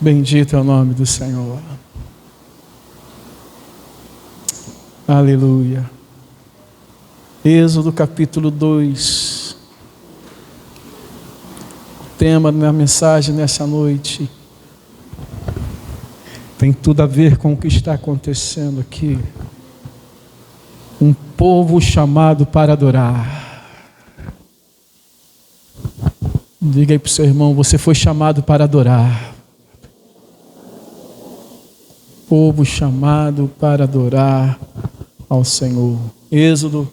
Bendito é o nome do Senhor. Aleluia. Êxodo capítulo 2. O tema da minha mensagem nessa noite tem tudo a ver com o que está acontecendo aqui. Um povo chamado para adorar. Diga aí para o seu irmão, você foi chamado para adorar. Povo chamado para adorar ao Senhor. Êxodo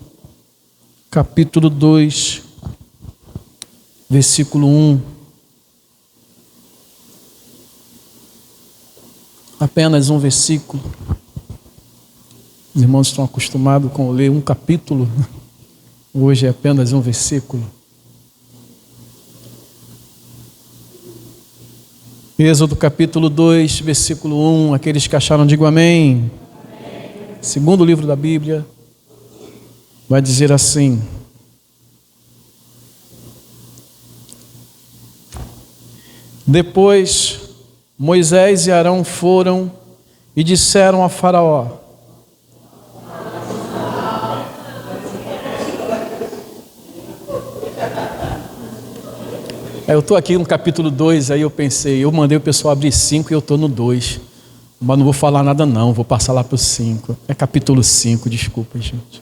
capítulo 2, versículo 1. Apenas um versículo. Os irmãos estão acostumados com ler um capítulo. Hoje é apenas um versículo. Êxodo capítulo 2, versículo 1. Aqueles que acharam, digam amém. Amém. Segundo livro da Bíblia, vai dizer assim: depois Moisés e Arão foram e disseram a Faraó: eu estou aqui no capítulo 2, aí eu pensei, eu mandei o pessoal abrir 5 e eu estou no 2. Mas não vou falar nada não, vou passar lá para o 5. É capítulo 5, desculpa, gente.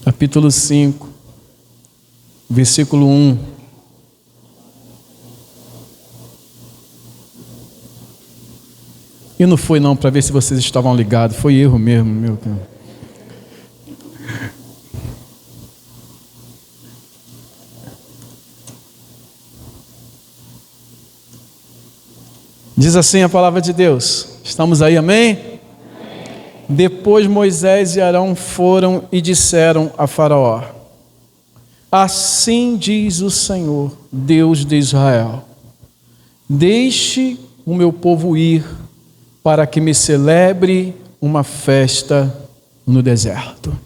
Capítulo 5, versículo 1. E não foi não, para ver se vocês estavam ligados, foi erro mesmo, meu cara. Diz assim a palavra de Deus. Estamos aí, amém? Amém? Depois Moisés e Arão foram e disseram a Faraó: assim diz o Senhor, Deus de Israel: deixe o meu povo ir, para que me celebre uma festa no deserto.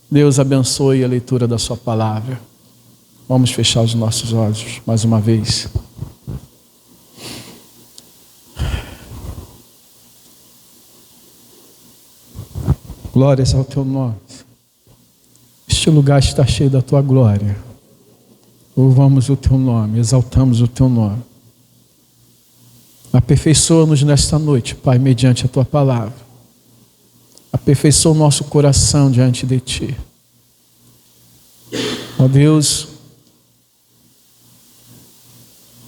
Deus abençoe a leitura da sua palavra. Vamos fechar os nossos olhos mais uma vez. Glórias ao teu nome. Este lugar está cheio da tua glória. Louvamos o teu nome, exaltamos o teu nome. Aperfeiçoa-nos nesta noite, Pai, mediante a tua palavra. Aperfeiçoa o nosso coração diante de ti. Ó Deus,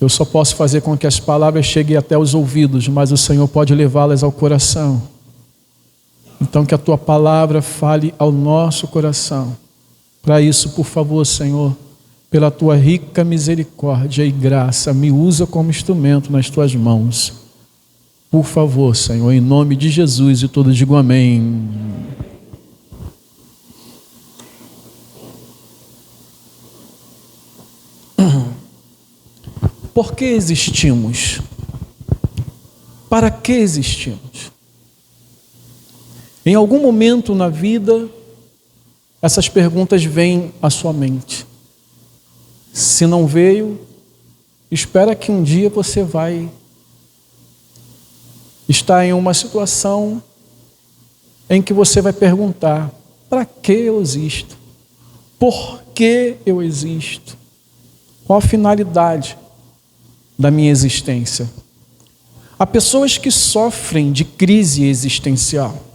eu só posso fazer com que as palavras cheguem até os ouvidos, mas o Senhor pode levá-las ao coração. Então que a tua palavra fale ao nosso coração. Para isso, por favor, Senhor, pela tua rica misericórdia e graça, me usa como instrumento nas tuas mãos. Por favor, Senhor, em nome de Jesus, e todos digam amém. Por que existimos? Para que existimos? Em algum momento na vida, essas perguntas vêm à sua mente. Se não veio, espera que um dia você vai estar em uma situação em que você vai perguntar: para que eu existo? Por que eu existo? Qual a finalidade da minha existência? Há pessoas que sofrem de crise existencial.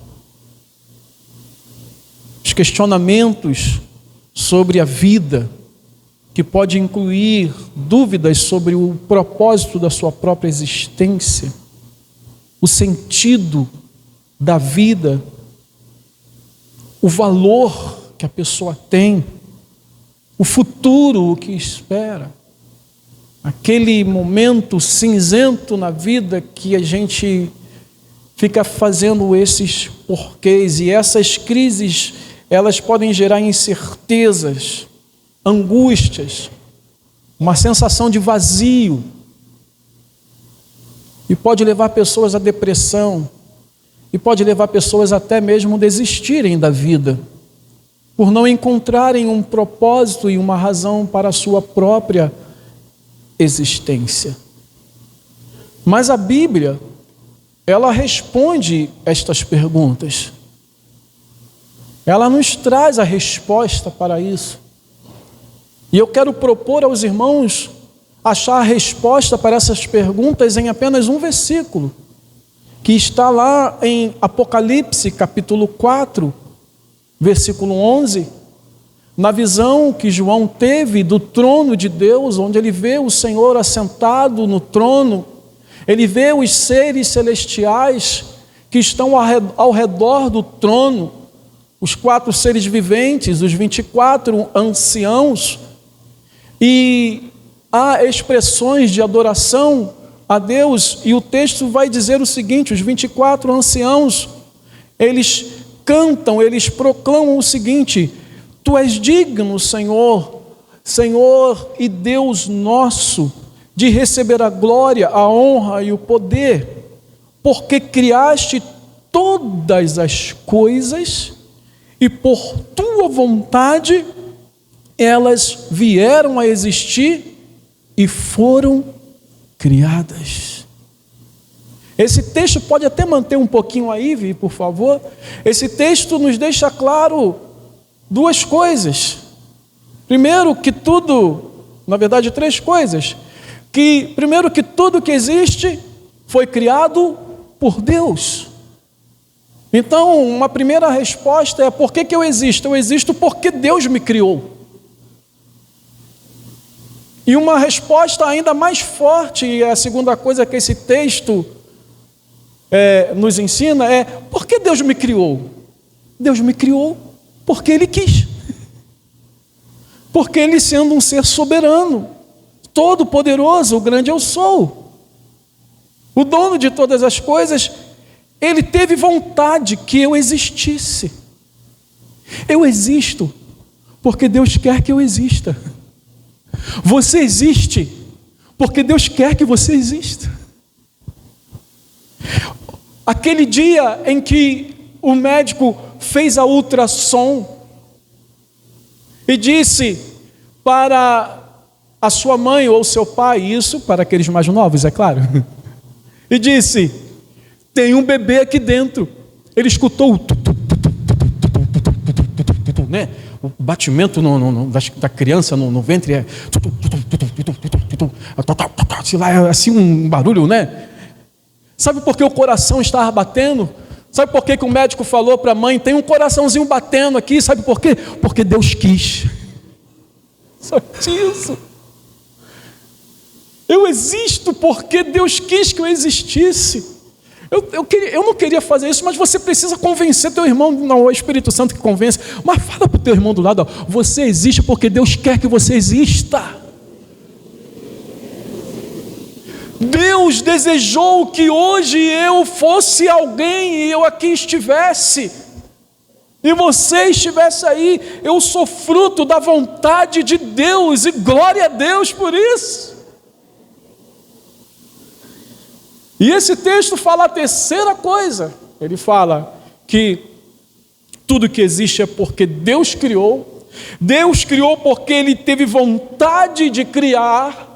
Os questionamentos sobre a vida, que pode incluir dúvidas sobre o propósito da sua própria existência, o sentido da vida, o valor que a pessoa tem, o futuro que espera, aquele momento cinzento na vida que a gente fica fazendo esses porquês, e essas crises, elas podem gerar incertezas, angústias, uma sensação de vazio, e pode levar pessoas à depressão, e pode levar pessoas até mesmo a desistirem da vida, por não encontrarem um propósito e uma razão para a sua própria existência. Mas a Bíblia, ela responde estas perguntas. Ela nos traz a resposta para isso. E eu quero propor aos irmãos achar a resposta para essas perguntas em apenas um versículo, que está lá em Apocalipse, capítulo 4, versículo 11, na visão que João teve do trono de Deus, onde ele vê o Senhor assentado no trono, ele vê os seres celestiais que estão ao redor do trono, os 4 seres viventes, os 24 anciãos, e há expressões de adoração a Deus, e o texto vai dizer o seguinte: os 24 anciãos, eles cantam, eles proclamam o seguinte: Tu és digno, Senhor, Senhor e Deus nosso, de receber a glória, a honra e o poder, porque criaste todas as coisas e por tua vontade elas vieram a existir e foram criadas. Esse texto pode até manter um pouquinho aí, Vi, por favor. Esse texto nos deixa claro 2 coisas. Primeiro que tudo, na verdade 3 coisas. Primeiro que tudo que existe foi criado por Deus. Então, uma primeira resposta é: por que eu existo? Eu existo porque Deus me criou. E uma resposta ainda mais forte, e a segunda coisa que esse texto nos ensina é: por que Deus me criou? Deus me criou porque Ele quis. Porque Ele, sendo um ser soberano, todo-poderoso, o grande eu sou, o dono de todas as coisas, Ele teve vontade que eu existisse. Eu existo porque Deus quer que eu exista. Você existe porque Deus quer que você exista. Aquele dia em que o médico fez a ultrassom e disse para a sua mãe ou seu pai, isso para aqueles mais novos, é claro, e disse: tem um bebê aqui dentro. Ele escutou né? O batimento da criança no ventre é sei lá, assim um barulho, né? Sabe por que o coração estava batendo? Sabe por que o médico falou para a mãe: tem um coraçãozinho batendo aqui? Sabe por quê? Porque Deus quis. Só isso. Eu existo porque Deus quis que eu existisse. Eu não queria fazer isso, mas você precisa convencer teu irmão. Não, é o Espírito Santo que convence. Mas fala para o teu irmão do lado: ó, você existe porque Deus quer que você exista. Deus desejou que hoje eu fosse alguém e eu aqui estivesse, e você estivesse aí. Eu sou fruto da vontade de Deus, e glória a Deus por isso. E esse texto fala a terceira coisa. Ele fala que tudo que existe é porque Deus criou. Deus criou porque Ele teve vontade de criar,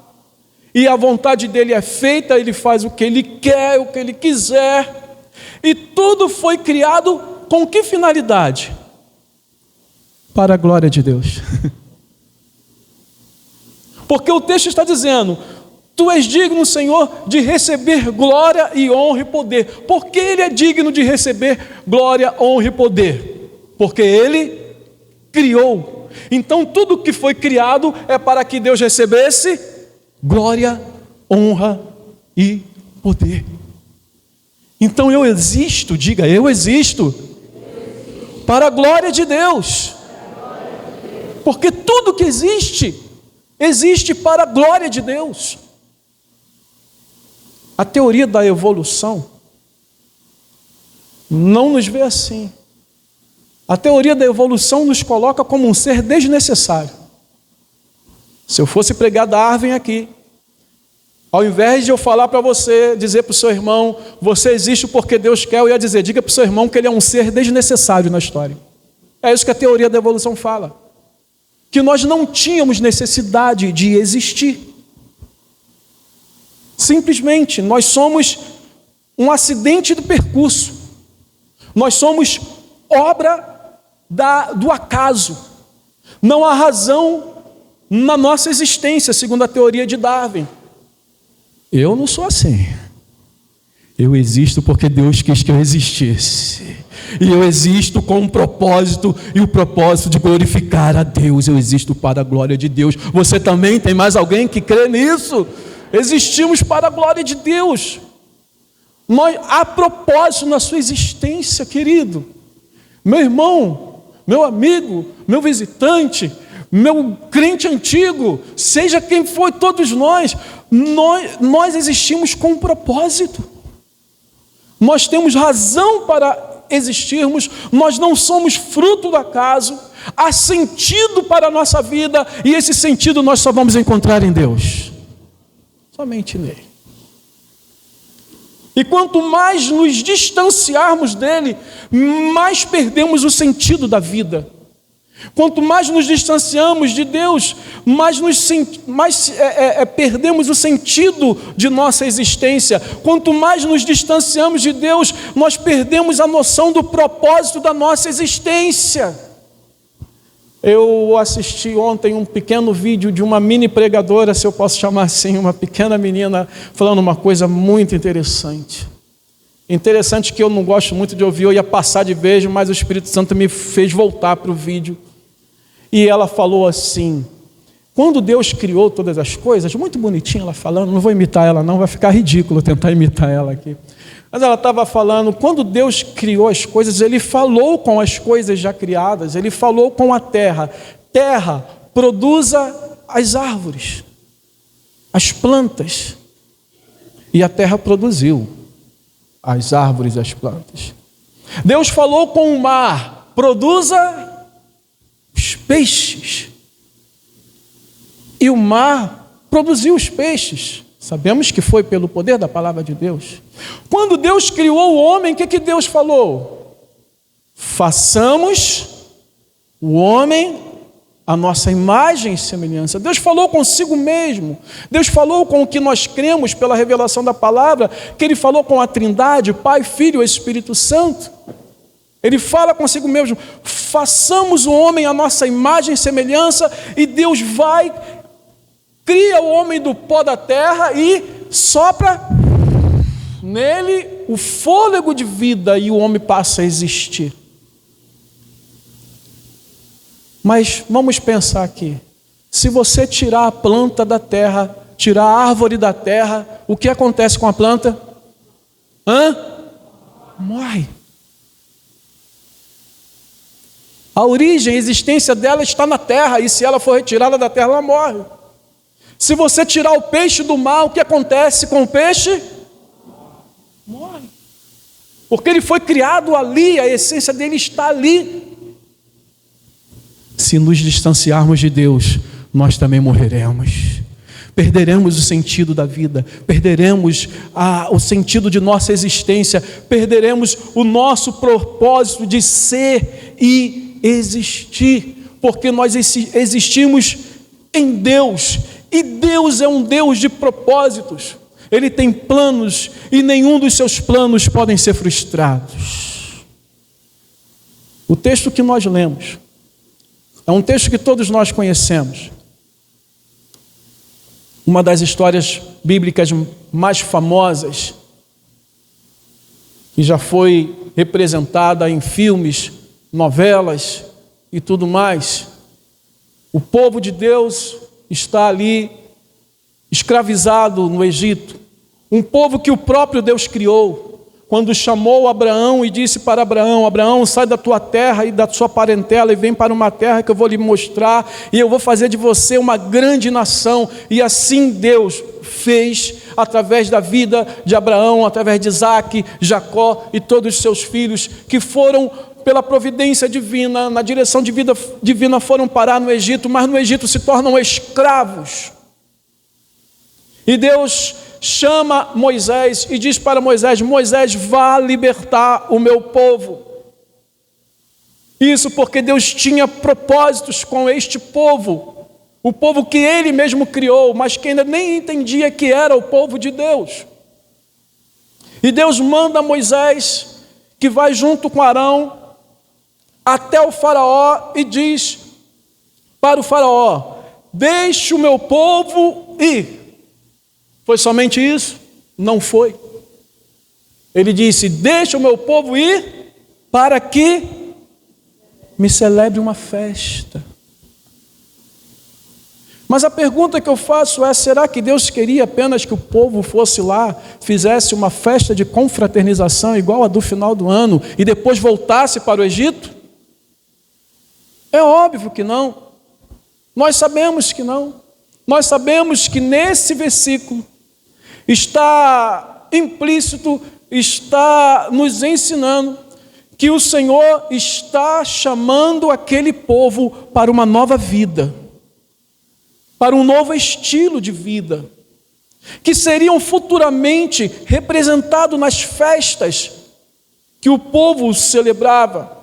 e a vontade dele é feita. Ele faz o que Ele quer, o que Ele quiser, e tudo foi criado com que finalidade? Para a glória de Deus. Porque o texto está dizendo: Tu és digno, Senhor, de receber glória e honra e poder. Por que Ele é digno de receber glória, honra e poder? Porque Ele criou. Então tudo que foi criado é para que Deus recebesse glória, honra e poder. Então eu existo, diga, eu existo para a glória de Deus. Porque tudo que existe, existe para a glória de Deus. A teoria da evolução não nos vê assim. A teoria da evolução nos coloca como um ser desnecessário. Se eu fosse pregar Darwin aqui, ao invés de eu falar para você, dizer para o seu irmão: você existe porque Deus quer, eu ia dizer: diga para o seu irmão que ele é um ser desnecessário na história. É isso que a teoria da evolução fala. Que nós não tínhamos necessidade de existir. Simplesmente, nós somos um acidente do percurso. Nós somos obra do acaso. Não há razão na nossa existência, segundo a teoria de Darwin. Eu não sou assim. Eu existo porque Deus quis que eu existisse. E eu existo com um propósito, e o propósito de glorificar a Deus. Eu existo para a glória de Deus. Você também tem mais alguém que crê nisso? Existimos para a glória de Deus. Há propósito na sua existência, querido. Meu irmão, meu amigo, meu visitante, meu crente antigo, seja quem for, todos nós existimos com um propósito. Nós temos razão para existirmos, nós não somos fruto do acaso, há sentido para a nossa vida, e esse sentido nós só vamos encontrar em Deus. Somente nele. E quanto mais nos distanciarmos dele, mais perdemos o sentido da vida. Quanto mais nos distanciamos de Deus, mais perdemos o sentido de nossa existência. Quanto mais nos distanciamos de Deus, nós perdemos a noção do propósito da nossa existência. Eu assisti ontem um pequeno vídeo de uma mini pregadora, se eu posso chamar assim, uma pequena menina, falando uma coisa muito interessante. Interessante que eu não gosto muito de ouvir, eu ia passar de vez, mas o Espírito Santo me fez voltar para o vídeo. E ela falou assim: quando Deus criou todas as coisas, muito bonitinha ela falando, não vou imitar ela não, vai ficar ridículo tentar imitar ela aqui. Mas ela estava falando, quando Deus criou as coisas, Ele falou com as coisas já criadas, Ele falou com a terra: terra, produza as árvores, as plantas. E a terra produziu as árvores e as plantas. Deus falou com o mar: produza os peixes. E o mar produziu os peixes. Sabemos que foi pelo poder da palavra de Deus. Quando Deus criou o homem, o que Deus falou? Façamos o homem a nossa imagem e semelhança. Deus falou consigo mesmo. Deus falou com o que nós cremos pela revelação da palavra, que Ele falou com a Trindade, Pai, Filho e Espírito Santo. Ele fala consigo mesmo: façamos o homem a nossa imagem e semelhança, e Deus cria o homem do pó da terra e sopra nele o fôlego de vida, e o homem passa a existir. Mas vamos pensar aqui: se você tirar a planta da terra, tirar a árvore da terra, o que acontece com a planta? Morre. A origem, a existência dela está na terra, e se ela for retirada da terra, ela morre. Se você tirar o peixe do mar, o que acontece com o peixe? Morre. Porque ele foi criado ali, a essência dele está ali. Se nos distanciarmos de Deus, nós também morreremos. Perderemos o sentido da vida, perderemos o sentido de nossa existência, perderemos o nosso propósito de ser e existir, porque nós existimos em Deus, e Deus é um Deus de propósitos. Ele tem planos, e nenhum dos seus planos podem ser frustrados. O texto que nós lemos é um texto que todos nós conhecemos. Uma das histórias bíblicas mais famosas, que já foi representada em filmes, novelas e tudo mais. O povo de Deus está ali escravizado no Egito, um povo que o próprio Deus criou, quando chamou Abraão e disse para Abraão: Abraão, sai da tua terra e da sua parentela e vem para uma terra que eu vou lhe mostrar, e eu vou fazer de você uma grande nação. E assim Deus fez através da vida de Abraão, através de Isaque, Jacó e todos os seus filhos, que foram pela providência divina, na direção de vida divina, foram parar no Egito, mas no Egito se tornam escravos. E Deus chama Moisés e diz para Moisés: Moisés, vá libertar o meu povo. Isso porque Deus tinha propósitos com este povo. o povo que ele mesmo criou, mas que ainda nem entendia que era o povo de Deus. E Deus manda Moisés, que vai junto com Arão, até o faraó e diz para o faraó: deixe o meu povo ir. Foi somente isso? Não foi. Ele disse: deixe o meu povo ir para que me celebre uma festa. Mas a pergunta que eu faço é: será que Deus queria apenas que o povo fosse lá, fizesse uma festa de confraternização igual a do final do ano e depois voltasse para o Egito? É óbvio que não. Nós sabemos que não. Nós sabemos que nesse versículo está implícito, está nos ensinando que o Senhor está chamando aquele povo para uma nova vida, para um novo estilo de vida, que seriam futuramente representados nas festas que o povo celebrava.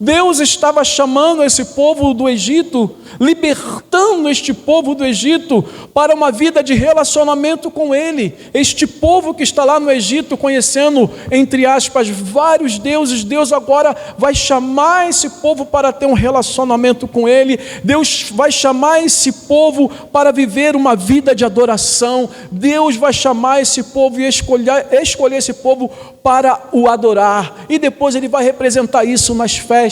Deus estava chamando esse povo do Egito, libertando este povo do Egito para uma vida de relacionamento com Ele. Este povo que está lá no Egito, conhecendo, entre aspas, vários deuses, Deus agora vai chamar esse povo para ter um relacionamento com Ele. Deus vai chamar esse povo para viver uma vida de adoração. Deus vai chamar esse povo e escolher esse povo para o adorar. E depois Ele vai representar isso nas festas.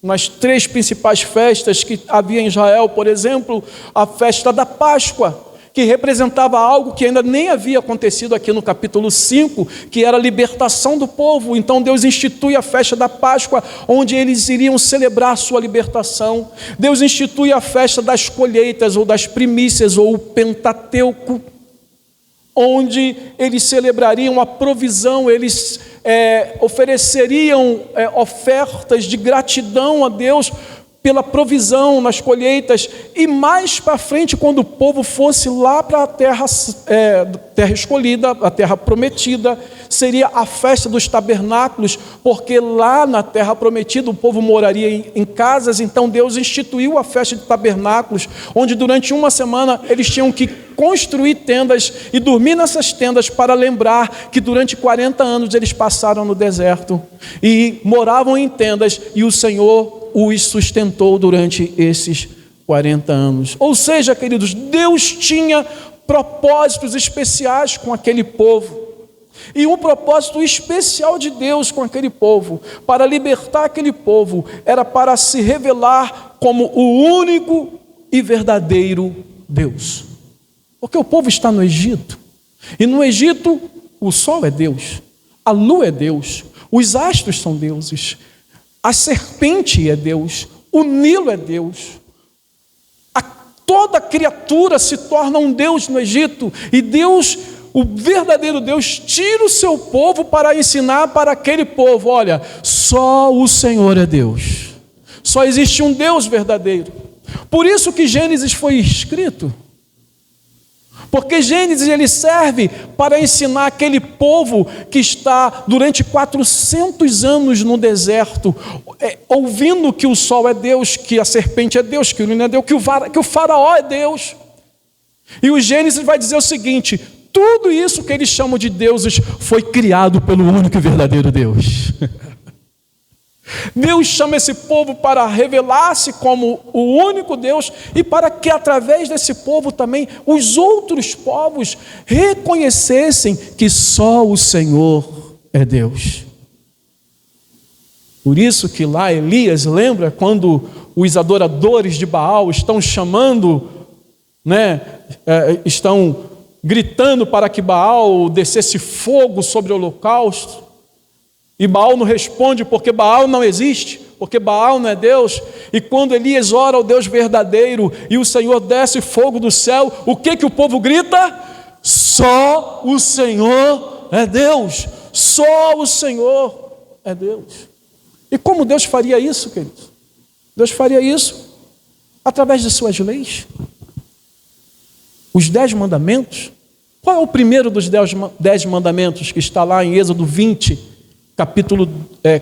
Nas 3 principais festas que havia em Israel, por exemplo, a festa da Páscoa, que representava algo que ainda nem havia acontecido aqui no capítulo 5, que era a libertação do povo. Então Deus institui a festa da Páscoa, onde eles iriam celebrar a sua libertação. Deus institui a festa das colheitas, ou das primícias, ou o Pentateuco, onde eles celebrariam a provisão, eles ofereceriam ofertas de gratidão a Deus pela provisão nas colheitas. E mais para frente, quando o povo fosse lá para a terra escolhida, a terra prometida, seria a festa dos tabernáculos, porque lá na terra prometida o povo moraria em casas. Então Deus instituiu a festa de tabernáculos, onde durante uma semana eles tinham que construir tendas e dormir nessas tendas, para lembrar que durante 40 anos eles passaram no deserto e moravam em tendas, e o Senhor os sustentou durante esses 40 anos. Ou seja, queridos, Deus tinha propósitos especiais com aquele povo. E um propósito especial de Deus com aquele povo, para libertar aquele povo, era para se revelar como o único e verdadeiro Deus. Porque o povo está no Egito, e no Egito o sol é Deus, a lua é Deus, os astros são deuses, a serpente é Deus, o Nilo é Deus. Toda criatura se torna um Deus no Egito, e Deus, o verdadeiro Deus, tira o seu povo para ensinar para aquele povo: olha, só o Senhor é Deus, só existe um Deus verdadeiro. Por isso que Gênesis foi escrito, porque Gênesis ele serve para ensinar aquele povo que está durante 400 anos no deserto, ouvindo que o sol é Deus, que a serpente é Deus, que o Nilo é Deus, que o faraó é Deus. E o Gênesis vai dizer o seguinte: tudo isso que eles chamam de deuses foi criado pelo único e verdadeiro Deus. Deus chama esse povo para revelar-se como o único Deus, e para que através desse povo também os outros povos reconhecessem que só o Senhor é Deus. Por isso que lá Elias, lembra quando os adoradores de Baal estão chamando, estão gritando para que Baal descesse fogo sobre o holocausto? E Baal não responde, porque Baal não existe, porque Baal não é Deus. E quando Elias ora ao Deus verdadeiro e o Senhor desce fogo do céu, o que o povo grita? Só o Senhor é Deus, só o Senhor é Deus. E como Deus faria isso, queridos? Deus faria isso através de suas leis. Os 10 mandamentos. Qual é o primeiro dos 10 mandamentos, que está lá em Êxodo 20,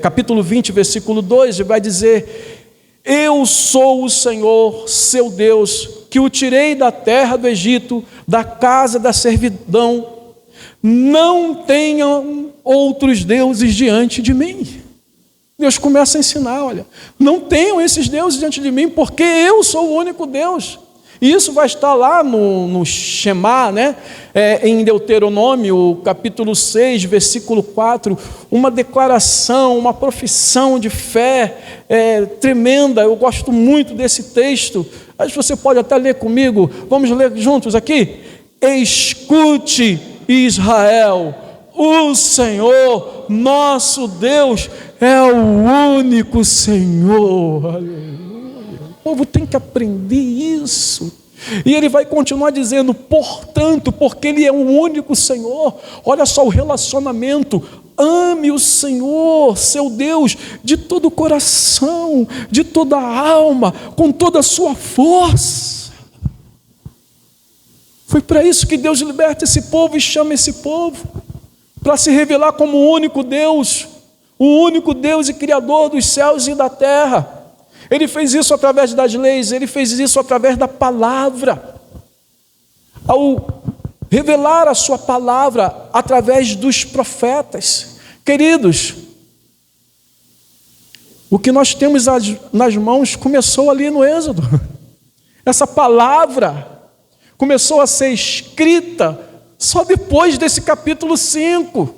capítulo 20, versículo 2, vai dizer: Eu sou o Senhor, seu Deus, que o tirei da terra do Egito, da casa da servidão. Não tenham outros deuses diante de mim. Deus começa a ensinar, olha, não tenham esses deuses diante de mim, porque eu sou o único Deus. E isso vai estar lá no Shema, né? Em Deuteronômio, capítulo 6, versículo 4, uma declaração, uma profissão de fé tremenda. Eu gosto muito desse texto. Acho que você pode até ler comigo. Vamos ler juntos aqui? Escute, Israel, o Senhor, nosso Deus, é o único Senhor. Aleluia. O povo tem que aprender isso. E ele vai continuar dizendo, portanto, porque ele é o único Senhor. Olha só o relacionamento. Ame o Senhor, seu Deus, de todo o coração, de toda a alma, com toda a sua força. Foi para isso que Deus liberta esse povo e chama esse povo, para se revelar como o único Deus e Criador dos céus e da terra. Ele fez isso através das leis, ele fez isso através da palavra. Ao revelar a sua palavra através dos profetas. Queridos, o que nós temos nas mãos começou ali no Êxodo. Essa palavra começou a ser escrita só depois desse capítulo 5.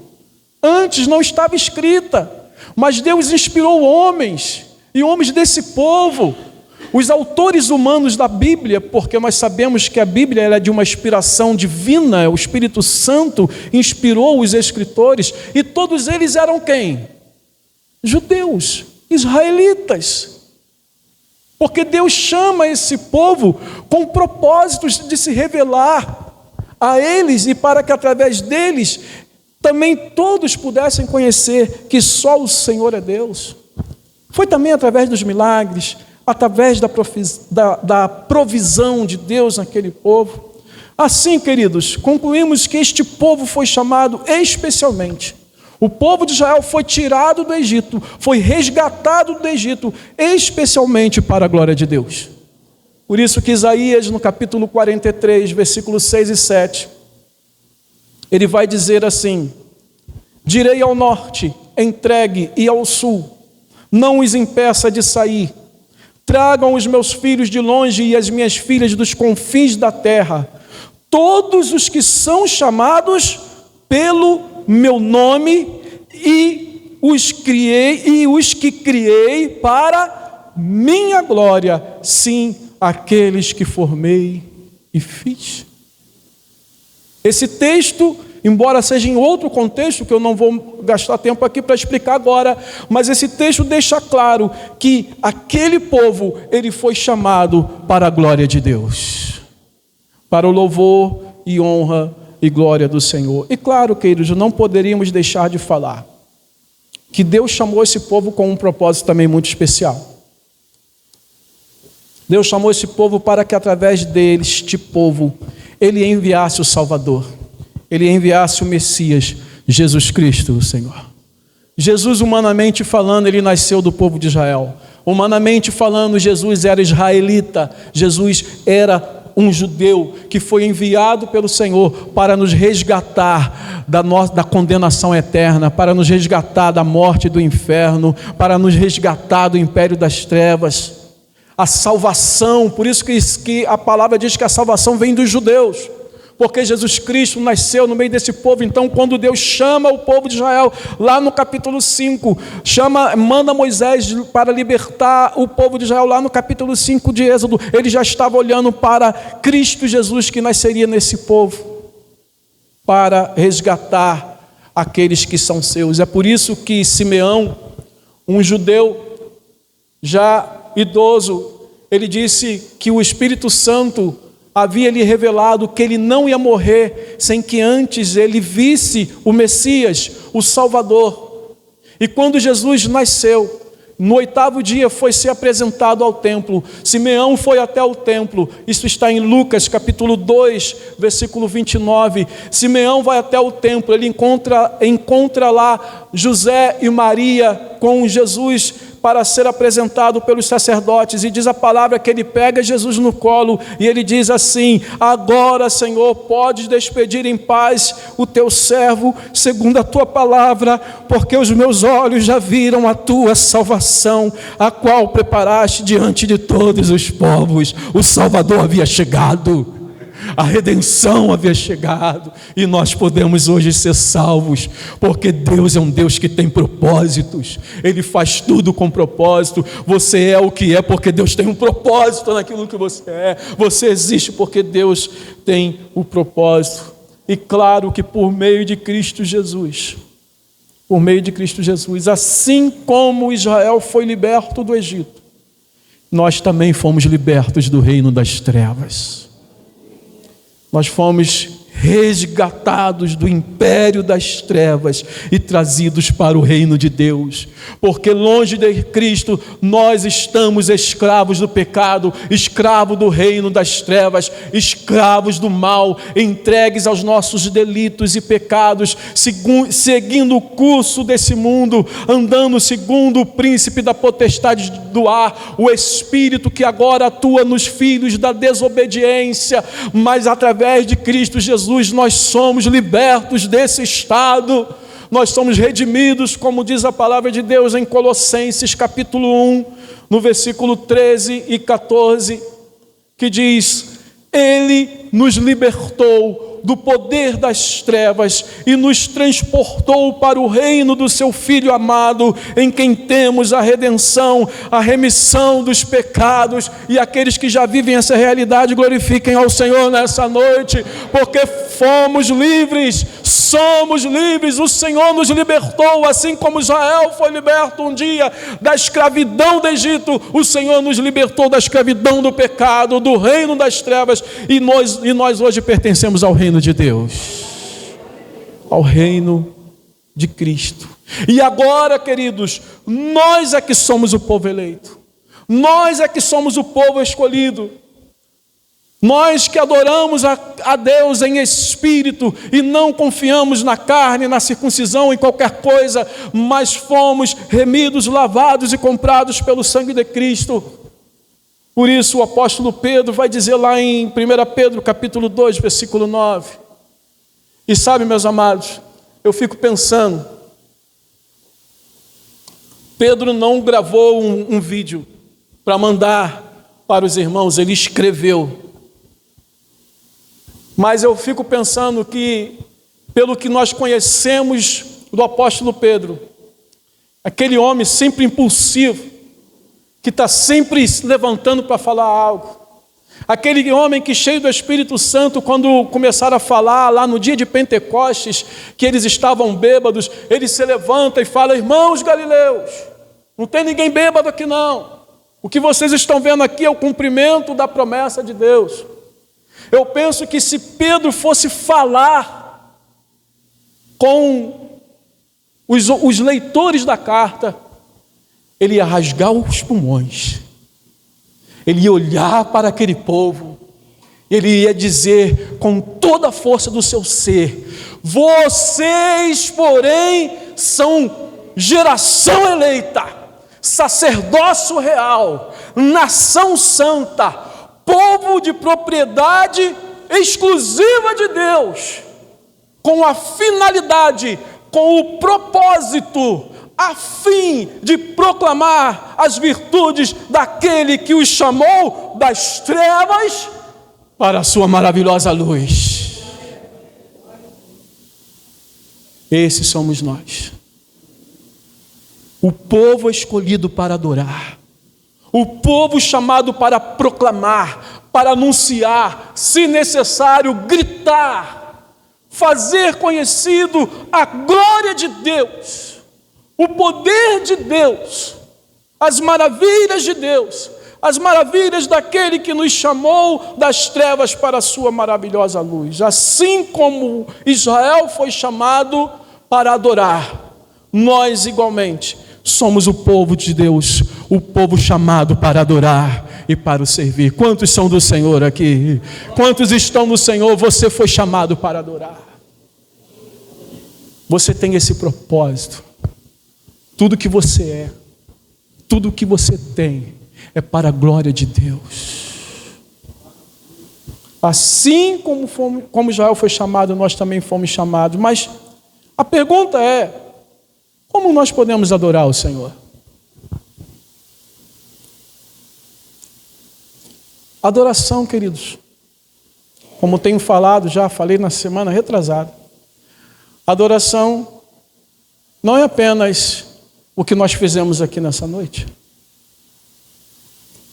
Antes não estava escrita, mas Deus inspirou homens, e homens desse povo, os autores humanos da Bíblia, porque nós sabemos que a Bíblia ela é de uma inspiração divina, o Espírito Santo inspirou os escritores, e todos eles eram quem? Judeus, israelitas. Porque Deus chama esse povo com propósitos de se revelar a eles, e para que através deles também todos pudessem conhecer que só o Senhor é Deus. Foi também através dos milagres, através da provisão de Deus naquele povo. Assim, queridos, concluímos que este povo foi chamado especialmente. O povo de Israel foi tirado do Egito, foi resgatado do Egito, especialmente para a glória de Deus. Por isso que Isaías, no capítulo 43, versículos 6 e 7, ele vai dizer assim: direi ao norte, entregue, e ao sul, não os impeça de sair. Tragam os meus filhos de longe e as minhas filhas dos confins da terra, todos os que são chamados pelo meu nome, e os que criei para minha glória, sim, aqueles que formei e fiz. Esse texto, embora seja em outro contexto, que eu não vou gastar tempo aqui para explicar agora, mas esse texto deixa claro que aquele povo, ele foi chamado para a glória de Deus, para o louvor e honra e glória do Senhor. E claro, queridos, não poderíamos deixar de falar que Deus chamou esse povo com um propósito também muito especial. Deus chamou esse povo para que através deste povo ele enviasse o Salvador, ele enviasse o Messias, Jesus Cristo, o Senhor. Jesus, humanamente falando, ele nasceu do povo de Israel. Humanamente falando, Jesus era israelita, Jesus era um judeu que foi enviado pelo Senhor para nos resgatar da condenação eterna, para nos resgatar da morte e do inferno, para nos resgatar do império das trevas. A salvação, por isso que a palavra diz que a salvação vem dos judeus, porque Jesus Cristo nasceu no meio desse povo. Então, quando Deus chama o povo de Israel, lá no capítulo 5, manda Moisés para libertar o povo de Israel, lá no capítulo 5 de Êxodo, ele já estava olhando para Cristo Jesus, que nasceria nesse povo, para resgatar aqueles que são seus. É por isso que Simeão, um judeu já idoso, ele disse que o Espírito Santo havia lhe revelado que ele não ia morrer sem que antes ele visse o Messias, o Salvador. E quando Jesus nasceu, no 8º dia foi ser apresentado ao templo. Simeão foi até o templo. Isso está em Lucas capítulo 2, versículo 29. Simeão vai até o templo, ele encontra lá José e Maria com Jesus para ser apresentado pelos sacerdotes, e diz a palavra que ele pega Jesus no colo e ele diz assim: agora, Senhor, podes despedir em paz o teu servo segundo a tua palavra, porque os meus olhos já viram a tua salvação, a qual preparaste diante de todos os povos. O Salvador havia chegado, a redenção havia chegado, e nós podemos hoje ser salvos, porque Deus é um Deus que tem propósitos. Ele faz tudo com propósito. Você é o que é porque Deus tem um propósito naquilo que você é. Você existe porque Deus tem o propósito. E claro que por meio de Cristo Jesus, assim como Israel foi liberto do Egito, nós também fomos libertos do reino das trevas. Nós fomos resgatados do império das trevas e trazidos para o reino de Deus, porque longe de Cristo nós estamos escravos do pecado, escravos do reino das trevas, escravos do mal, entregues aos nossos delitos e pecados, seguindo o curso desse mundo, andando segundo o príncipe da potestade do ar, o espírito que agora atua nos filhos da desobediência. Mas através de Cristo Jesus nós somos libertos desse estado, nós somos redimidos, como diz a palavra de Deus em Colossenses capítulo 1, no versículo 13 e 14, que diz: Ele nos libertou do poder das trevas e nos transportou para o reino do seu Filho amado, em quem temos a redenção, a remissão dos pecados. E aqueles que já vivem essa realidade glorifiquem ao Senhor nessa noite, porque fomos livres, somos livres. O Senhor nos libertou, assim como Israel foi liberto um dia da escravidão do Egito. O Senhor nos libertou da escravidão do pecado, do reino das trevas, e nós hoje pertencemos ao reino de Deus, ao reino de Cristo. E agora, queridos, nós é que somos o povo eleito, nós é que somos o povo escolhido, nós que adoramos a Deus em espírito e não confiamos na carne, na circuncisão, em qualquer coisa, mas fomos remidos, lavados e comprados pelo sangue de Cristo. Por isso o apóstolo Pedro vai dizer lá em 1 Pedro capítulo 2, versículo 9. E sabe, meus amados, eu fico pensando, Pedro não gravou um vídeo para mandar para os irmãos, ele escreveu. Mas eu fico pensando que, pelo que nós conhecemos do apóstolo Pedro, aquele homem sempre impulsivo, que está sempre se levantando para falar algo, aquele homem que, cheio do Espírito Santo, quando começaram a falar lá no dia de Pentecostes, que eles estavam bêbados, ele se levanta e fala: irmãos galileus, não tem ninguém bêbado aqui não, o que vocês estão vendo aqui é o cumprimento da promessa de Deus. Eu penso que se Pedro fosse falar com os leitores da carta, ele ia rasgar os pulmões, ele ia olhar para aquele povo, ele ia dizer com toda a força do seu ser: vocês, porém, são geração eleita, sacerdócio real, nação santa, povo de propriedade exclusiva de Deus, com a finalidade, com o propósito, a fim de proclamar as virtudes daquele que os chamou das trevas para a sua maravilhosa luz. Esses somos nós, o povo escolhido para adorar, o povo chamado para proclamar, para anunciar, se necessário, gritar, fazer conhecido a glória de Deus, o poder de Deus, as maravilhas de Deus, as maravilhas daquele que nos chamou das trevas para a sua maravilhosa luz. Assim como Israel foi chamado para adorar, nós igualmente somos o povo de Deus, o povo chamado para adorar e para o servir. Quantos são do Senhor aqui? Quantos estão no Senhor? Você foi chamado para adorar. Você tem esse propósito. Tudo que você é, tudo o que você tem é para a glória de Deus. Assim como Israel foi chamado, nós também fomos chamados. Mas a pergunta é: como nós podemos adorar o Senhor? Adoração, queridos, como tenho falado, já falei na semana retrasada, adoração não é apenas o que nós fizemos aqui nessa noite.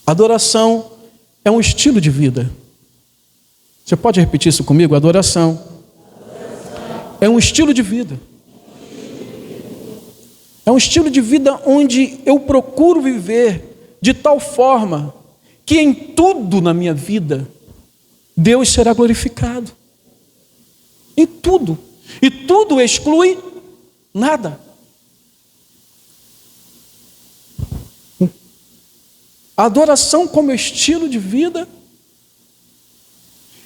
Adoração é um estilo de vida. Você pode repetir isso comigo? Adoração é um estilo de vida. É um estilo de vida onde eu procuro viver de tal forma que em tudo na minha vida Deus será glorificado. Em tudo. E tudo exclui nada. A adoração como estilo de vida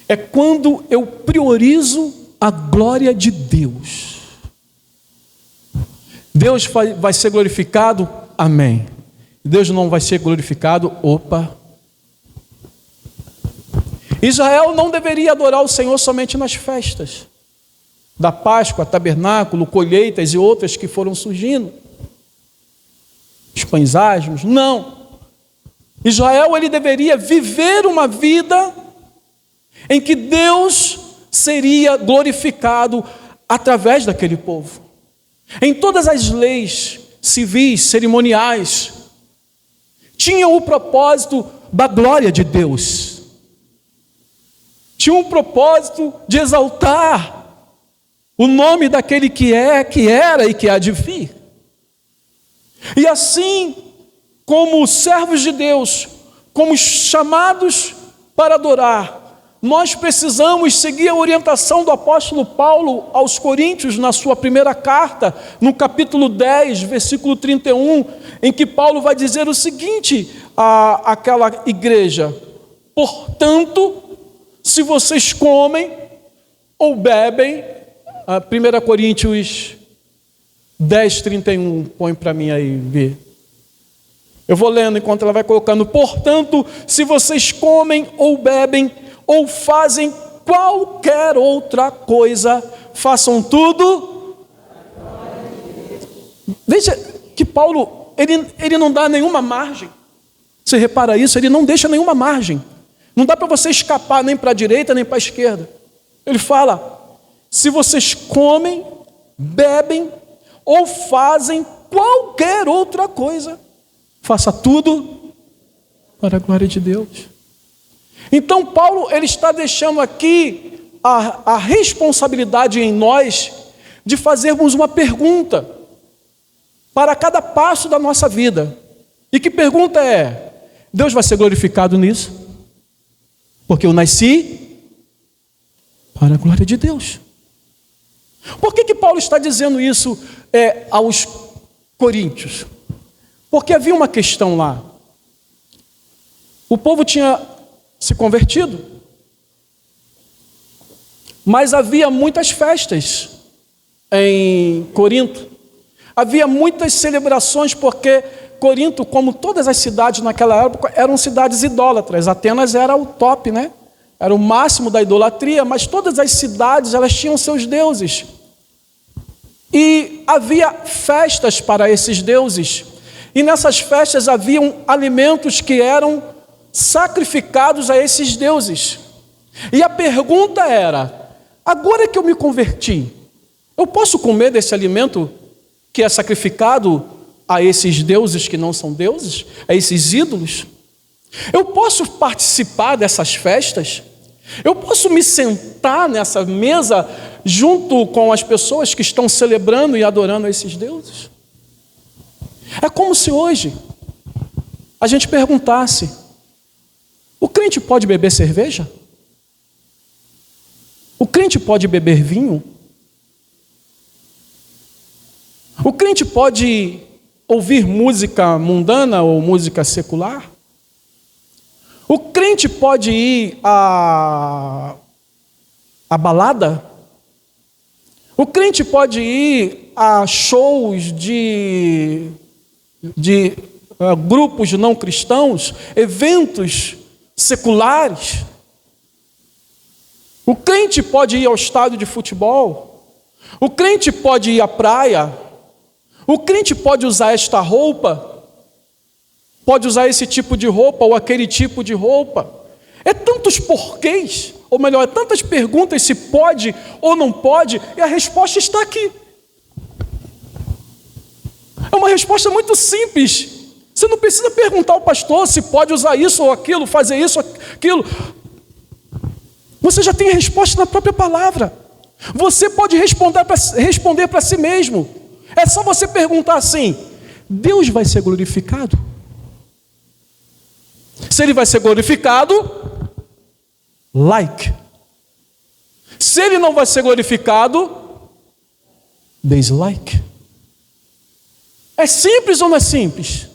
é quando eu priorizo a glória de Deus. Deus vai ser glorificado? Amém. Deus não vai ser glorificado? Opa! Israel não deveria adorar o Senhor somente nas festas da Páscoa, tabernáculo, colheitas e outras que foram surgindo. Os pães asmos, não. Israel, ele deveria viver uma vida em que Deus seria glorificado através daquele povo. Em todas as leis civis, cerimoniais, tinham o propósito da glória de Deus. Tinha um propósito de exaltar o nome daquele que é, que era e que há de vir. E assim, como servos de Deus, como chamados para adorar, nós precisamos seguir a orientação do apóstolo Paulo aos Coríntios, na sua primeira carta, no capítulo 10, versículo 31, em que Paulo vai dizer o seguinte àquela igreja: portanto, se vocês comem ou bebem, 1 Coríntios 10, 31, põe para mim aí ver. Eu vou lendo enquanto ela vai colocando. Portanto, se vocês comem ou bebem ou fazem qualquer outra coisa, façam tudo. Veja que Paulo, ele não dá nenhuma margem. Você repara isso? Ele não deixa nenhuma margem. Não dá para você escapar nem para a direita nem para a esquerda. Ele fala: se vocês comem, bebem ou fazem qualquer outra coisa, faça tudo para a glória de Deus. Então Paulo, ele está deixando aqui a responsabilidade em nós de fazermos uma pergunta para cada passo da nossa vida. E que pergunta é: Deus vai ser glorificado nisso? Porque eu nasci para a glória de Deus. Por que Paulo está dizendo isso aos coríntios? Porque havia uma questão lá. O povo tinha se convertido, mas havia muitas festas em Corinto. Havia muitas celebrações, porque Corinto, como todas as cidades naquela época, eram cidades idólatras. Atenas era o top, né? Era o máximo da idolatria, mas todas as cidades, elas tinham seus deuses. E havia festas para esses deuses. E nessas festas haviam alimentos que eram sacrificados a esses deuses. E a pergunta era: agora que eu me converti, eu posso comer desse alimento que é sacrificado a esses deuses que não são deuses, a esses ídolos? Eu posso participar dessas festas? Eu posso me sentar nessa mesa junto com as pessoas que estão celebrando e adorando a esses deuses? É como se hoje a gente perguntasse: o crente pode beber cerveja? O crente pode beber vinho? O crente pode ouvir música mundana ou música secular? O crente pode ir à balada? O crente pode ir a shows de grupos não cristãos, eventos seculares. O crente pode ir ao estádio de futebol, o crente pode ir à praia, o crente pode usar esta roupa, pode usar esse tipo de roupa ou aquele tipo de roupa. É tantos porquês, ou melhor, é tantas perguntas se pode ou não pode, e a resposta está aqui. É uma resposta muito simples. Você não precisa perguntar ao pastor se pode usar isso ou aquilo, fazer isso ou aquilo. Você já tem a resposta na própria palavra. Você pode responder para si mesmo. É só você perguntar assim: Deus vai ser glorificado? Se Ele vai ser glorificado, like. Se Ele não vai ser glorificado, dislike. É simples ou não é simples?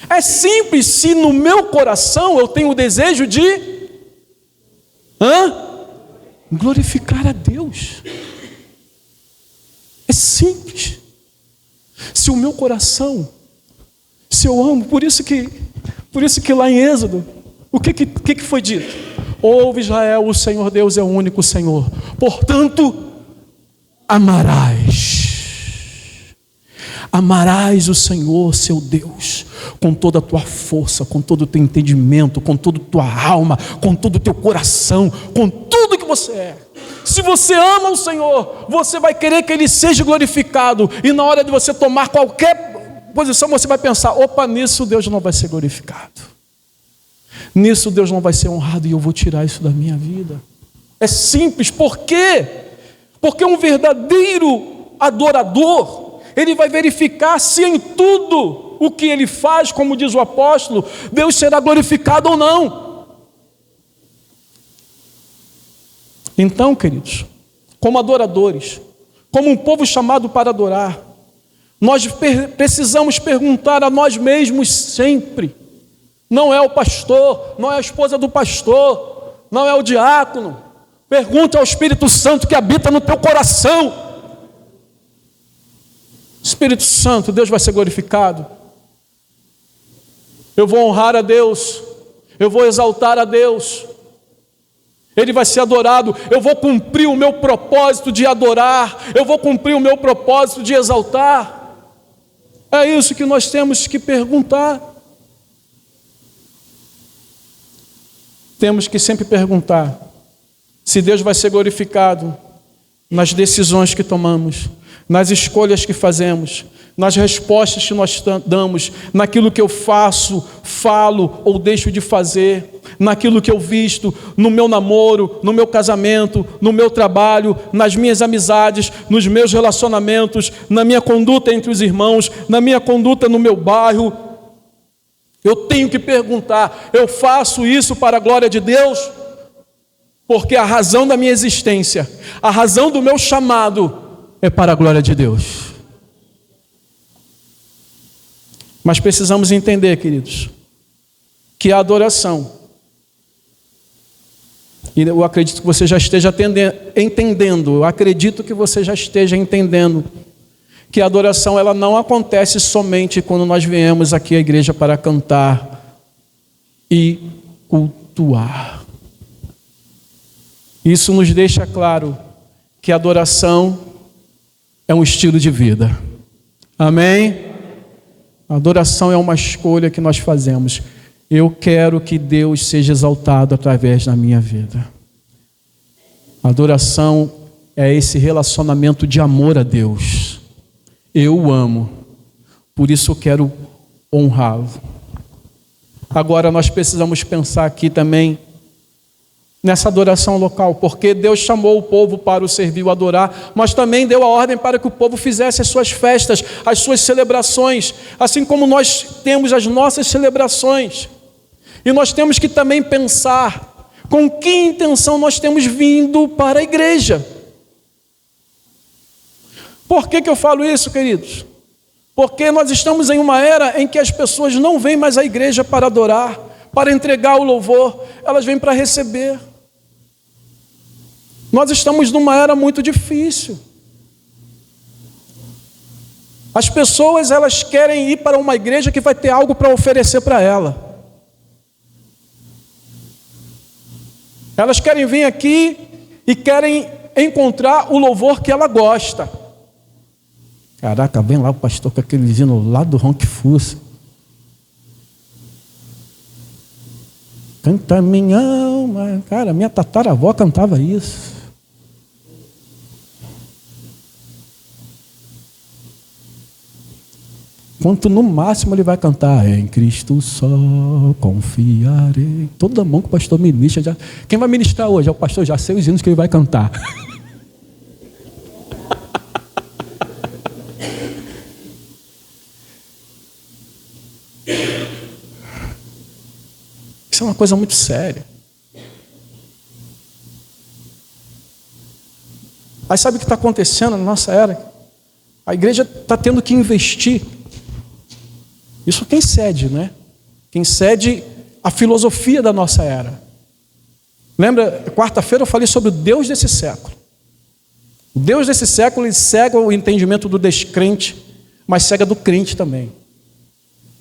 É simples se no meu coração eu tenho o desejo de glorificar a Deus. É simples. Se o meu coração, se eu amo, por isso que lá em Êxodo, o que foi dito? Ouve, Israel, o Senhor Deus é o único Senhor. Portanto, amarás o Senhor, seu Deus, com toda a tua força, com todo o teu entendimento, com toda a tua alma, com todo o teu coração, com tudo que você é. Se você ama o Senhor, você vai querer que Ele seja glorificado, e na hora de você tomar qualquer posição, você vai pensar: opa, nisso Deus não vai ser glorificado, nisso Deus não vai ser honrado, e eu vou tirar isso da minha vida. É simples. Por quê? Porque um verdadeiro adorador, ele vai verificar se em tudo o que ele faz, como diz o apóstolo, Deus será glorificado ou não. Então, queridos, como adoradores, como um povo chamado para adorar, nós precisamos perguntar a nós mesmos sempre. Não é o pastor, não é a esposa do pastor, não é o diácono. Pergunta ao Espírito Santo que habita no teu coração. Espírito Santo, Deus vai ser glorificado? Eu vou honrar a Deus, eu vou exaltar a Deus, Ele vai ser adorado, eu vou cumprir o meu propósito de adorar, eu vou cumprir o meu propósito de exaltar. É isso que nós temos que perguntar. Temos que sempre perguntar se Deus vai ser glorificado nas decisões que tomamos, nas escolhas que fazemos, nas respostas que nós damos, naquilo que eu faço, falo ou deixo de fazer, naquilo que eu visto, no meu namoro, no meu casamento, no meu trabalho, nas minhas amizades, nos meus relacionamentos, na minha conduta entre os irmãos, na minha conduta no meu bairro. Eu tenho que perguntar: eu faço isso para a glória de Deus? Porque a razão da minha existência, a razão do meu chamado é para a glória de Deus. Mas precisamos entender, queridos, que a adoração, e eu acredito que você já esteja entendendo, eu acredito que você já esteja entendendo, que a adoração ela não acontece somente quando nós viemos aqui à igreja para cantar e cultuar. Isso nos deixa claro que a adoração é um estilo de vida. Amém? A adoração é uma escolha que nós fazemos. Eu quero que Deus seja exaltado através da minha vida. A adoração é esse relacionamento de amor a Deus. Eu o amo, por isso eu quero honrá-lo. Agora nós precisamos pensar aqui também nessa adoração local, porque Deus chamou o povo para o servir, o adorar, mas também deu a ordem para que o povo fizesse as suas festas, as suas celebrações, assim como nós temos as nossas celebrações. E nós temos que também pensar com que intenção nós temos vindo para a igreja. Por que eu falo isso, queridos? Porque nós estamos em uma era em que as pessoas não vêm mais à igreja para adorar, para entregar o louvor, elas vêm para receber. Nós estamos numa era muito difícil. As pessoas, elas querem ir para uma igreja que vai ter algo para oferecer para ela. Elas querem vir aqui e querem encontrar o louvor que ela gosta. Caraca, vem lá o pastor com aquele hino lá do Ronque Fussa. Canta minha alma. Cara, minha tataravó cantava isso. Quanto no máximo ele vai cantar: em Cristo só confiarei. Toda mão que o pastor ministra. Já... Quem vai ministrar hoje é o pastor, já sei os hinos que ele vai cantar. Isso é uma coisa muito séria. Aí sabe o que está acontecendo na nossa era? A igreja está tendo que investir. Isso quem cede, né? Quem cede a filosofia da nossa era. Lembra, quarta-feira eu falei sobre o Deus desse século. O Deus desse século, ele cega o entendimento do descrente, mas cega do crente também.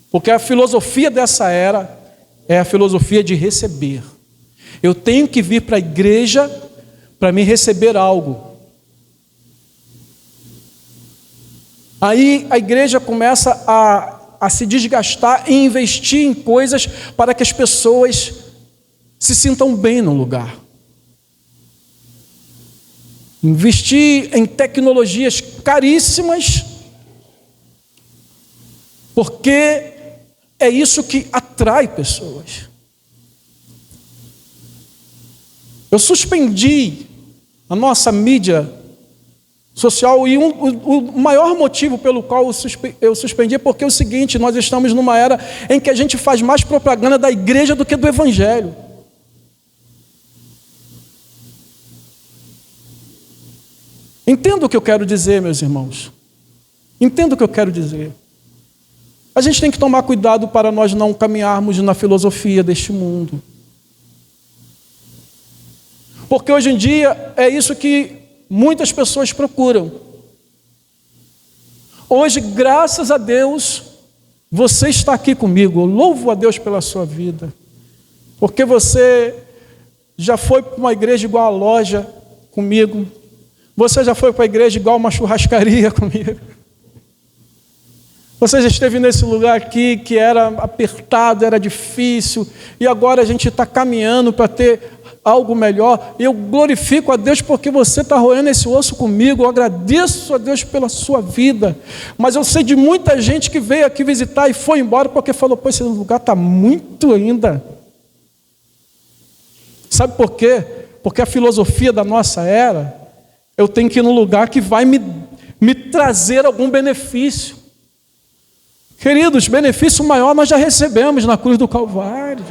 Porque a filosofia dessa era é a filosofia de receber. Eu tenho que vir para a igreja para me receber algo. Aí a igreja começa a se desgastar e investir em coisas para que as pessoas se sintam bem no lugar. Investir em tecnologias caríssimas, porque é isso que atrai pessoas. Eu suspendi a nossa mídia social, e o maior motivo pelo qual eu suspendi é porque é o seguinte: nós estamos numa era em que a gente faz mais propaganda da igreja do que do evangelho. Entenda o que eu quero dizer, meus irmãos. Entenda o que eu quero dizer. A gente tem que tomar cuidado para nós não caminharmos na filosofia deste mundo. Porque hoje em dia é isso que muitas pessoas procuram. Hoje, graças a Deus, você está aqui comigo. Eu louvo a Deus pela sua vida. Porque você já foi para uma igreja igual a loja comigo. Você já foi para a igreja igual uma churrascaria comigo. Você já esteve nesse lugar aqui que era apertado, era difícil, e agora a gente está caminhando para ter algo melhor. Eu glorifico a Deus porque você está roendo esse osso comigo. Eu agradeço a Deus pela sua vida. Mas eu sei de muita gente que veio aqui visitar e foi embora porque falou: pô, esse lugar está muito ainda. Sabe por quê? Porque a filosofia da nossa era, eu tenho que ir num lugar que vai me trazer algum benefício. Queridos, benefício maior nós já recebemos na cruz do Calvário.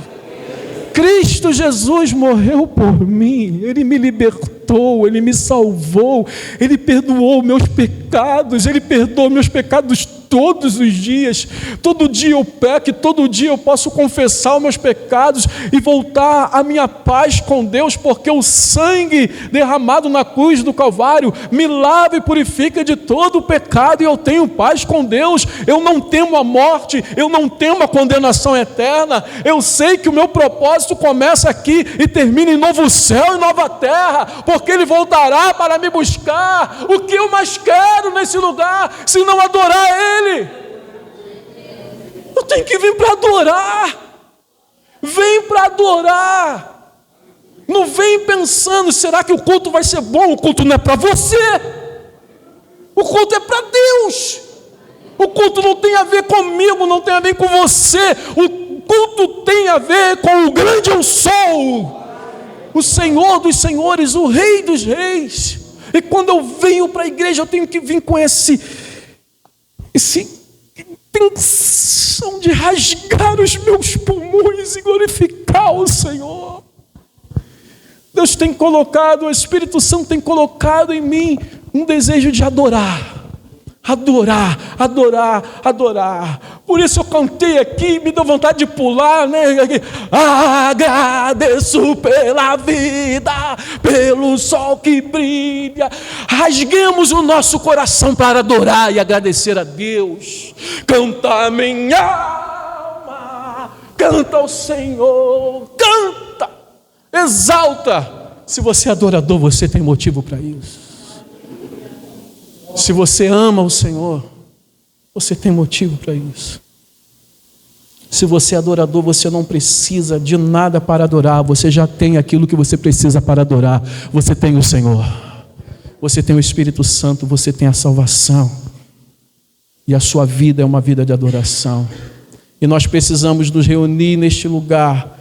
Cristo Jesus morreu por mim, Ele me libertou, Ele me salvou, Ele perdoou meus pecados, Ele perdoa meus pecados todos os dias. Todo dia eu peco, todo dia eu posso confessar os meus pecados e voltar à minha paz com Deus, porque o sangue derramado na cruz do Calvário me lava e purifica de todo o pecado, e eu tenho paz com Deus. Eu não temo a morte, eu não temo a condenação eterna. Eu sei que o meu propósito começa aqui e termina em novo céu e nova terra, porque Ele voltará para me buscar. O que eu mais quero nesse lugar, se não adorar Ele? Eu tenho que vir para adorar. Vem para adorar. Não vem pensando: será que o culto vai ser bom? O culto não é para você. O culto é para Deus. O culto não tem a ver comigo, não tem a ver com você. O culto tem a ver com o grande eu sou, o Senhor dos senhores, o Rei dos reis. E quando eu venho para a igreja, eu tenho que vir com essa intenção de rasgar os meus pulmões e glorificar o Senhor. Deus tem colocado, o Espírito Santo tem colocado em mim um desejo de adorar. Adorar, adorar, adorar. Por isso eu cantei aqui, me deu vontade de pular, né? Agradeço pela vida, pelo sol que brilha. Rasguemos o nosso coração para adorar e agradecer a Deus. Canta minha alma, canta ao Senhor, canta, exalta. Se você é adorador, você tem motivo para isso. Se você ama o Senhor, você tem motivo para isso. Se você é adorador, você não precisa de nada para adorar. Você já tem aquilo que você precisa para adorar. Você tem o Senhor. Você tem o Espírito Santo. Você tem a salvação. E a sua vida é uma vida de adoração. E nós precisamos nos reunir neste lugar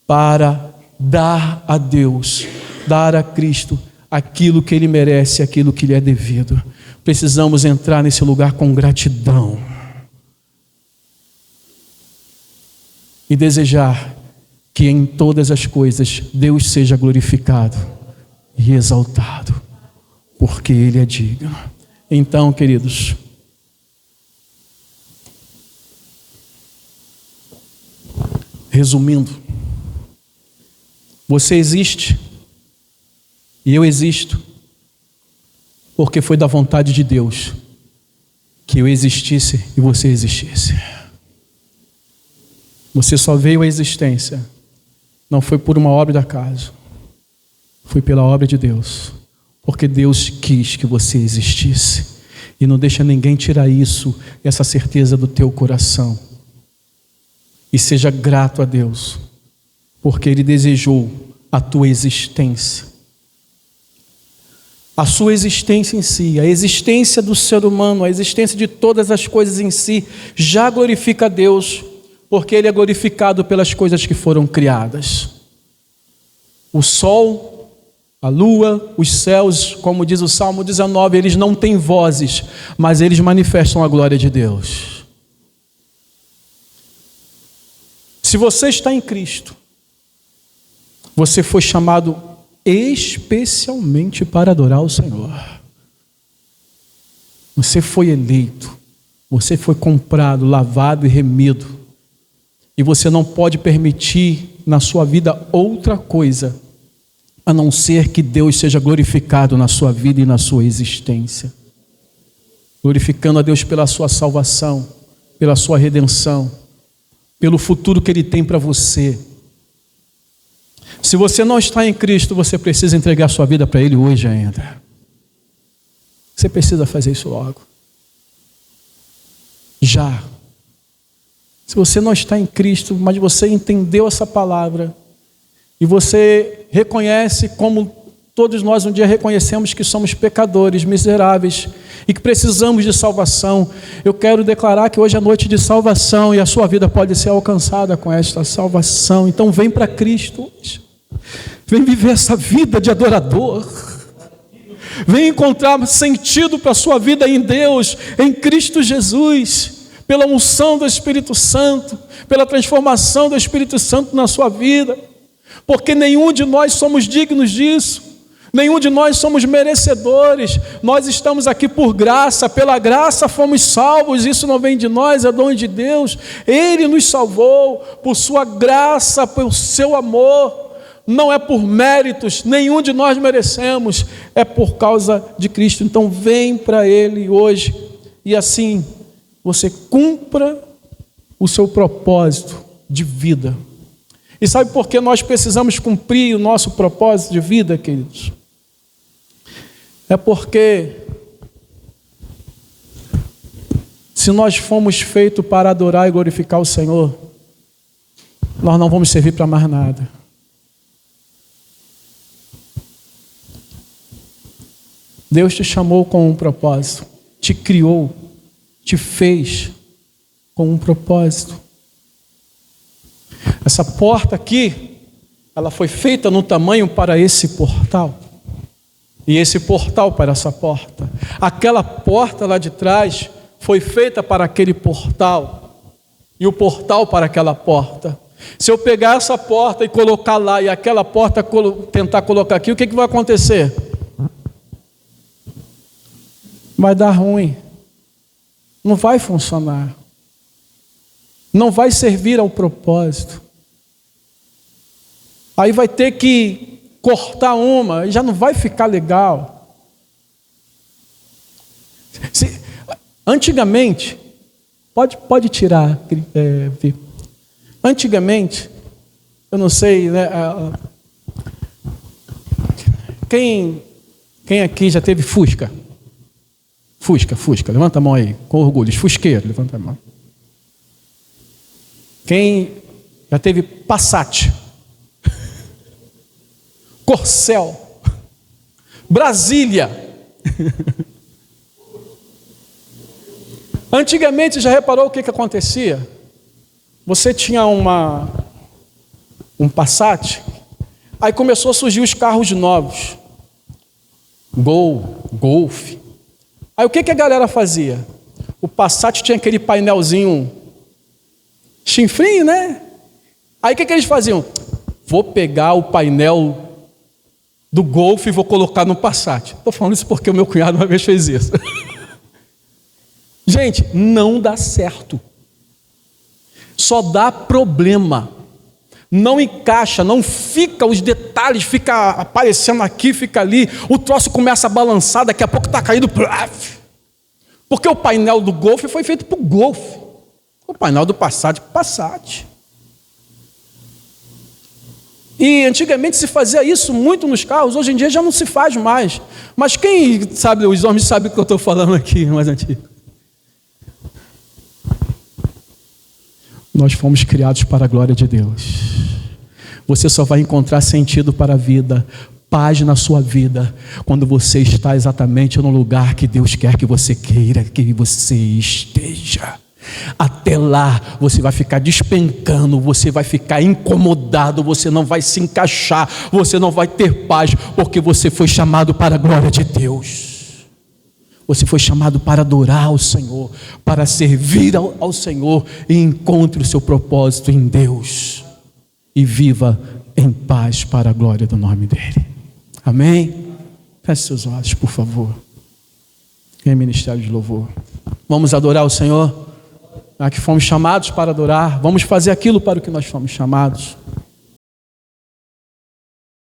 para dar a Deus, dar a Cristo aquilo que Ele merece, aquilo que lhe é devido. Precisamos entrar nesse lugar com gratidão e desejar que em todas as coisas Deus seja glorificado e exaltado, porque Ele é digno. Então, queridos, resumindo, você existe e eu existo porque foi da vontade de Deus que eu existisse e você existisse. Você só veio à existência, não foi por uma obra de acaso, foi pela obra de Deus, porque Deus quis que você existisse. E não deixa ninguém tirar isso, essa certeza do teu coração. E seja grato a Deus, porque Ele desejou a tua existência. A sua existência em si, a existência do ser humano, a existência de todas as coisas em si, já glorifica a Deus, porque Ele é glorificado pelas coisas que foram criadas. O sol, a lua, os céus, como diz o Salmo 19, eles não têm vozes, mas eles manifestam a glória de Deus. Se você está em Cristo, você foi chamado especialmente para adorar o Senhor. Você foi eleito, você foi comprado, lavado e remido, e você não pode permitir na sua vida outra coisa a não ser que Deus seja glorificado na sua vida e na sua existência, glorificando a Deus pela sua salvação, pela sua redenção, pelo futuro que Ele tem para você. Se você não está em Cristo, você precisa entregar sua vida para Ele hoje ainda. Você precisa fazer isso logo. Já. Se você não está em Cristo, mas você entendeu essa palavra, e você reconhece, como todos nós um dia reconhecemos, que somos pecadores, miseráveis, e que precisamos de salvação, eu quero declarar que hoje é noite de salvação, e a sua vida pode ser alcançada com esta salvação. Então vem para Cristo hoje. Vem viver essa vida de adorador. Vem encontrar sentido para a sua vida em Deus, em Cristo Jesus, pela unção do Espírito Santo, pela transformação do Espírito Santo na sua vida, porque nenhum de nós somos dignos disso, nenhum de nós somos merecedores. Nós estamos aqui por graça, pela graça fomos salvos. Isso não vem de nós, é dom de Deus. Ele nos salvou por sua graça, pelo seu amor. Não é por méritos, nenhum de nós merecemos, é por causa de Cristo. Então vem para Ele hoje, e assim você cumpra o seu propósito de vida. E sabe por que nós precisamos cumprir o nosso propósito de vida, queridos? É porque se nós fomos feitos para adorar e glorificar o Senhor, nós não vamos servir para mais nada. Deus te chamou com um propósito, te criou, te fez com um propósito. Essa porta aqui, ela foi feita no tamanho para esse portal, e esse portal para essa porta. Aquela porta lá de trás foi feita para aquele portal, e o portal para aquela porta. Se eu pegar essa porta e colocar lá, e aquela porta tentar colocar aqui, o que vai acontecer? Vai dar ruim, não vai funcionar. não vai servir ao propósito. Aí vai ter que cortar uma, e já não vai ficar legal. Antigamente, pode tirar, antigamente, eu não sei, né? Quem aqui já teve Fusca? Fusca, levanta a mão aí, com orgulho, fusqueiro, levanta a mão. Quem já teve Passat? Corcel? Brasília? Antigamente, já reparou o que acontecia? Você tinha um Passat, aí começou a surgir os carros novos. Golf. Aí o que a galera fazia? O Passat tinha aquele painelzinho chinfrinho, né? Aí o que eles faziam? Vou pegar o painel do Golf e vou colocar no Passat. Estou falando isso porque o meu cunhado uma vez fez isso. Gente, não dá certo. Só dá problema. Não encaixa, não fica, os detalhes fica aparecendo aqui, fica ali, o troço começa a balançar, daqui a pouco está caindo. Porque o painel do Golf foi feito para o Golf. O painel do Passat, E antigamente se fazia isso muito nos carros, hoje em dia já não se faz mais. Mas quem sabe, os homens sabem o que eu estou falando aqui, mais antigo. Nós fomos criados para a glória de Deus. Você só vai encontrar sentido para a vida, paz na sua vida, quando você está exatamente no lugar que Deus quer que você queira que você esteja. Até lá você vai ficar despencando, você vai ficar incomodado, você não vai se encaixar, você não vai ter paz, porque você foi chamado para a glória de Deus. Você foi chamado para adorar ao Senhor, para servir ao Senhor, e encontre o seu propósito em Deus e viva em paz para a glória do nome dEle. Amém? Feche seus olhos, por favor. Em ministério de louvor, vamos adorar o Senhor, que fomos chamados para adorar. Vamos fazer aquilo para o que nós fomos chamados.